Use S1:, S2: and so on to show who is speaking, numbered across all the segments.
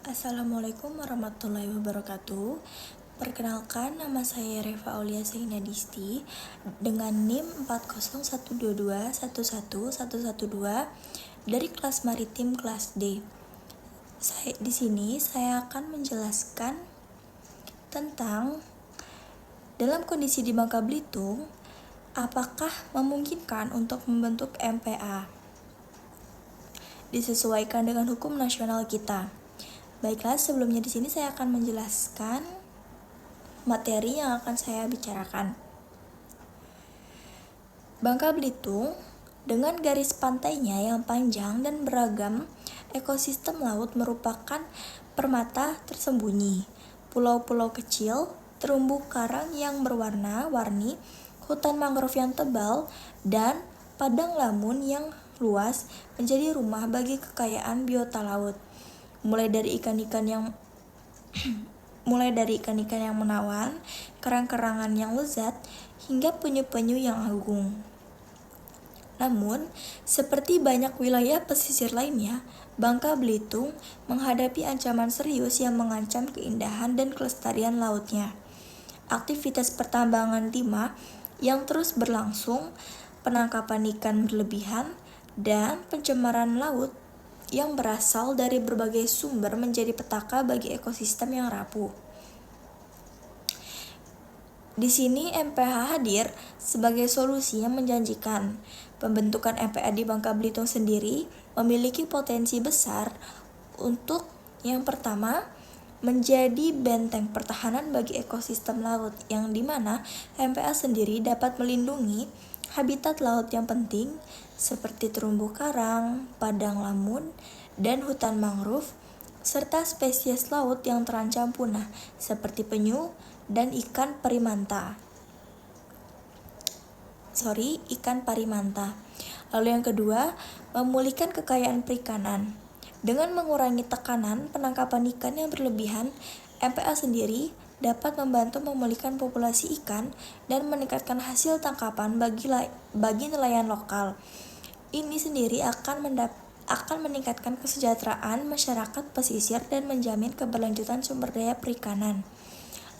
S1: Assalamualaikum warahmatullahi wabarakatuh. Perkenalkan, nama saya Reva Aulia Zainadisti dengan NIM 40122111112 dari kelas maritim kelas D. Di sini saya akan menjelaskan tentang dalam kondisi di Bangka Belitung, apakah memungkinkan untuk membentuk MPA disesuaikan dengan hukum nasional kita. Baiklah, sebelumnya di sini saya akan menjelaskan materi yang akan saya bicarakan. Bangka Belitung dengan garis pantainya yang panjang dan beragam ekosistem laut merupakan permata tersembunyi. Pulau-pulau kecil, terumbu karang yang berwarna-warni, hutan mangrove yang tebal, dan padang lamun yang luas menjadi rumah bagi kekayaan biota laut. Mulai dari ikan-ikan yang menawan, kerang-kerangan yang lezat, hingga penyu-penyu yang agung. Namun, seperti banyak wilayah pesisir lainnya, Bangka Belitung menghadapi ancaman serius yang mengancam keindahan dan kelestarian lautnya. Aktivitas pertambangan timah yang terus berlangsung, penangkapan ikan berlebihan, dan pencemaran laut yang berasal dari berbagai sumber menjadi petaka bagi ekosistem yang rapuh. Di sini MPH hadir sebagai solusi yang menjanjikan. Pembentukan MPA di Bangka Belitung sendiri memiliki potensi besar untuk yang pertama, menjadi benteng pertahanan bagi ekosistem laut yang dimana MPA sendiri dapat melindungi habitat laut yang penting seperti terumbu karang, padang lamun, dan hutan mangrove, serta spesies laut yang terancam punah seperti penyu dan ikan parimanta. Lalu yang kedua, memulihkan kekayaan perikanan. Dengan mengurangi tekanan penangkapan ikan yang berlebihan, MPA sendiri dapat membantu memulihkan populasi ikan dan meningkatkan hasil tangkapan bagi nelayan lokal. Ini sendiri akan meningkatkan kesejahteraan masyarakat pesisir dan menjamin keberlanjutan sumber daya perikanan.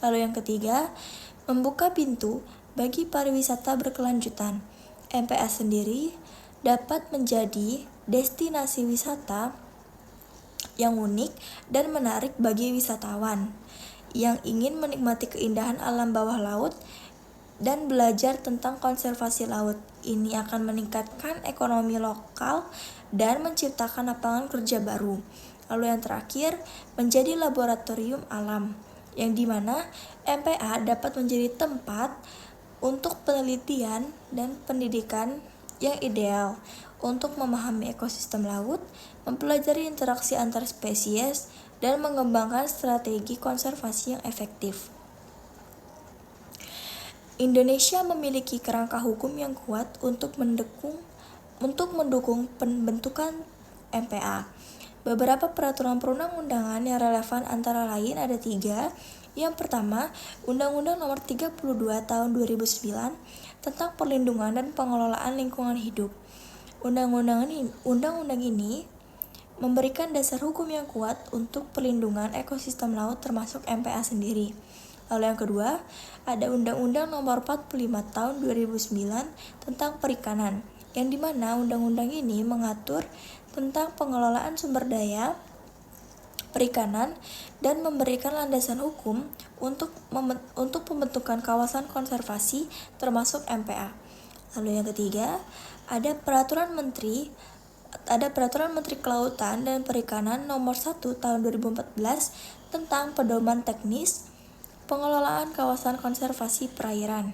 S1: Lalu yang ketiga, membuka pintu bagi pariwisata berkelanjutan. MPA sendiri dapat menjadi destinasi wisata yang unik dan menarik bagi wisatawan yang ingin menikmati keindahan alam bawah laut dan belajar tentang konservasi laut. Ini akan meningkatkan ekonomi lokal dan menciptakan lapangan kerja baru. Lalu yang terakhir, menjadi laboratorium alam, yang dimana MPA dapat menjadi tempat untuk penelitian dan pendidikan yang ideal untuk memahami ekosistem laut, mempelajari interaksi antar spesies, dan mengembangkan strategi konservasi yang efektif. Indonesia memiliki kerangka hukum yang kuat untuk mendukung pembentukan MPA. Beberapa peraturan perundang-undangan yang relevan antara lain ada 3. Yang pertama, Undang-Undang Nomor 32 Tahun 2009 tentang perlindungan dan pengelolaan lingkungan hidup. Undang-undang ini memberikan dasar hukum yang kuat untuk perlindungan ekosistem laut termasuk MPA sendiri. Lalu yang kedua, ada Undang-Undang Nomor 45 Tahun 2009 tentang perikanan, yang dimana undang-undang ini mengatur tentang pengelolaan sumber daya perikanan dan memberikan landasan hukum untuk pembentukan kawasan konservasi termasuk MPA. Lalu yang ketiga, ada Peraturan Menteri Kelautan dan Perikanan Nomor 1 Tahun 2014 tentang pedoman teknis pengelolaan kawasan konservasi perairan,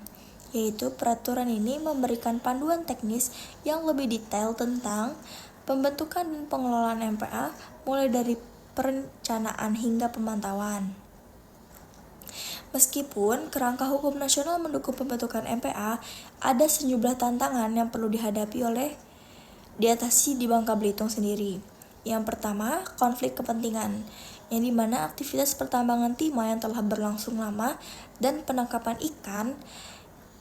S1: yaitu peraturan ini memberikan panduan teknis yang lebih detail tentang pembentukan dan pengelolaan MPA mulai dari perencanaan hingga pemantauan. Meskipun kerangka hukum nasional mendukung pembentukan MPA, ada sejumlah tantangan yang perlu diatasi di Bangka Belitung sendiri. Yang pertama, konflik kepentingan, yang dimana aktivitas pertambangan timah yang telah berlangsung lama dan penangkapan ikan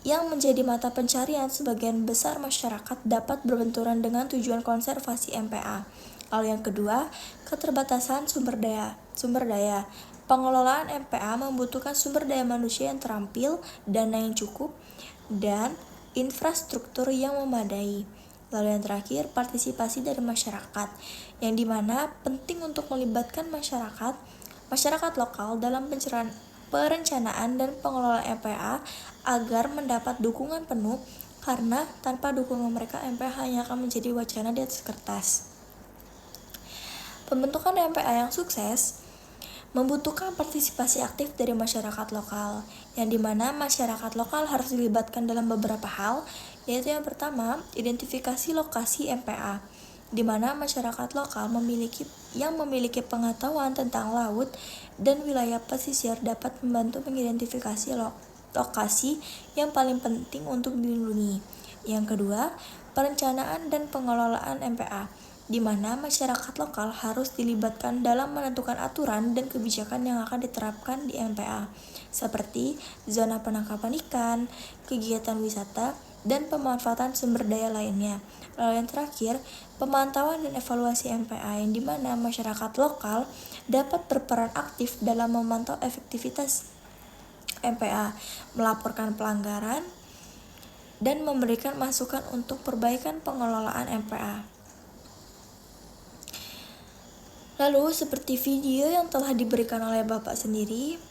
S1: yang menjadi mata pencarian sebagian besar masyarakat dapat berbenturan dengan tujuan konservasi MPA. Lalu yang kedua, keterbatasan sumber daya. Pengelolaan MPA membutuhkan sumber daya manusia yang terampil, dana yang cukup, dan infrastruktur yang memadai. Lalu yang terakhir, partisipasi dari masyarakat, yang dimana penting untuk melibatkan masyarakat lokal dalam perencanaan dan pengelolaan MPA agar mendapat dukungan penuh, karena tanpa dukungan mereka MPA hanya akan menjadi wacana di atas kertas. Pembentukan MPA yang sukses membutuhkan partisipasi aktif dari masyarakat lokal, yang dimana masyarakat lokal harus dilibatkan dalam beberapa hal, yaitu yang pertama, identifikasi lokasi MPA, di mana masyarakat lokal memiliki pengetahuan tentang laut dan wilayah pesisir dapat membantu mengidentifikasi lokasi yang paling penting untuk dilindungi. Yang kedua, perencanaan dan pengelolaan MPA, di mana masyarakat lokal harus dilibatkan dalam menentukan aturan dan kebijakan yang akan diterapkan di MPA, seperti zona penangkapan ikan, kegiatan wisata, dan pemanfaatan sumber daya lainnya. Lalu yang terakhir, pemantauan dan evaluasi MPA, yang dimana masyarakat lokal dapat berperan aktif dalam memantau efektivitas MPA, melaporkan pelanggaran, dan memberikan masukan untuk perbaikan pengelolaan MPA. Lalu seperti video yang telah diberikan oleh Bapak sendiri,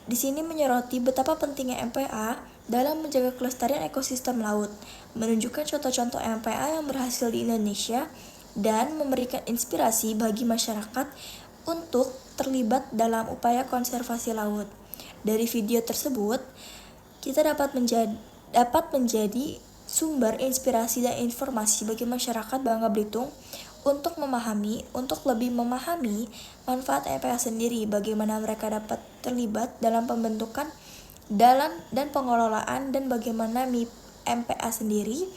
S1: di sini menyoroti betapa pentingnya MPA dalam menjaga kelestarian ekosistem laut, menunjukkan contoh-contoh MPA yang berhasil di Indonesia, dan memberikan inspirasi bagi masyarakat untuk terlibat dalam upaya konservasi laut. Dari video tersebut, kita dapat menjadi sumber inspirasi dan informasi bagi masyarakat Bangka Belitung untuk lebih memahami manfaat MPA sendiri, bagaimana mereka dapat terlibat dalam pembentukan dan pengelolaan, dan bagaimana MPA sendiri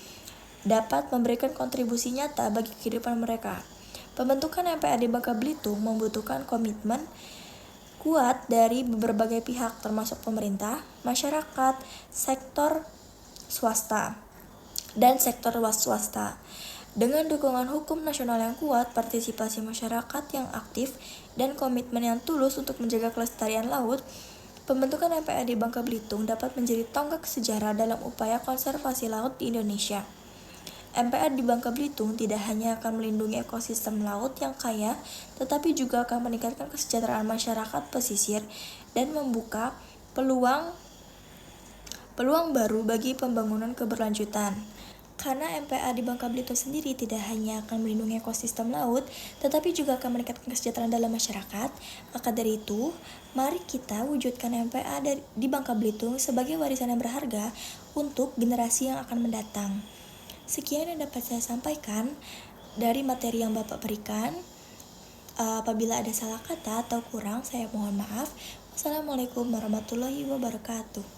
S1: dapat memberikan kontribusi nyata bagi kehidupan mereka. Pembentukan MPA di Bangka Belitung membutuhkan komitmen kuat dari berbagai pihak, termasuk pemerintah, masyarakat, sektor swasta, dan sektor swasta. Dengan dukungan hukum nasional yang kuat, partisipasi masyarakat yang aktif, dan komitmen yang tulus untuk menjaga kelestarian laut, pembentukan MPA di Bangka Belitung dapat menjadi tonggak sejarah dalam upaya konservasi laut di Indonesia. MPA di Bangka Belitung tidak hanya akan melindungi ekosistem laut yang kaya, tetapi juga akan meningkatkan kesejahteraan masyarakat pesisir dan membuka peluang baru bagi pembangunan keberlanjutan. Karena MPA di Bangka Belitung sendiri tidak hanya akan melindungi ekosistem laut, tetapi juga akan meningkatkan kesejahteraan dalam masyarakat. Maka dari itu, mari kita wujudkan MPA di Bangka Belitung sebagai warisan yang berharga untuk generasi yang akan mendatang. Sekian yang dapat saya sampaikan dari materi yang Bapak berikan. Apabila ada salah kata atau kurang, saya mohon maaf. Wassalamualaikum warahmatullahi wabarakatuh.